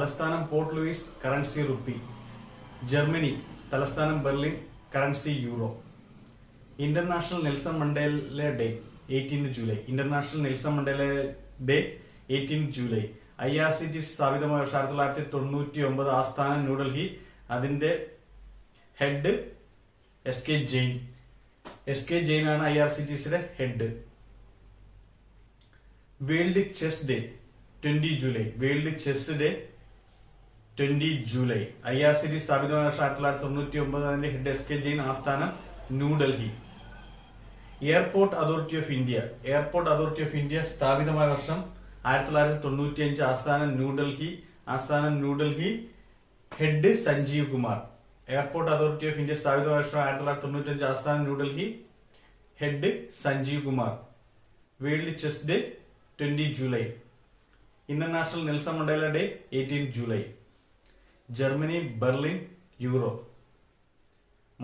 തലസ്ഥാനം port Louis, currency rupee. Germany തലസ്ഥാനം Berlin, currency euro. International Nelson Mandela day 18 July. International Nelson Mandela day 18 July. IRCTC സ്ഥാപിതമായ 1999. ആസ്ഥാനം ന്യൂഡൽഹി. അതിന്റെ head SK Jain. SK Jain ആണ് IRCTCയുടെ head. World chess day 20 July. World chess day 20 July. IRCTC സ്ഥാപിതമായ 1999. അതിന്റെ head SK Jain. ആസ്ഥാനം New Delhi. Airport authority of India. Airport authority of India സ്ഥാപിതമായ വർഷം 1995. ആസ്ഥാനം New Delhi. Head Sanjeev Kumar. Airport authority of India സ്ഥാപിതമായ വർഷം 1995. ആസ്ഥാനം New Delhi. Head Sanjeev Kumar. World chess day 20 July. International Nelson Mandela day 18 July. ജർമ്മനി ബെർലിൻ യൂറോ.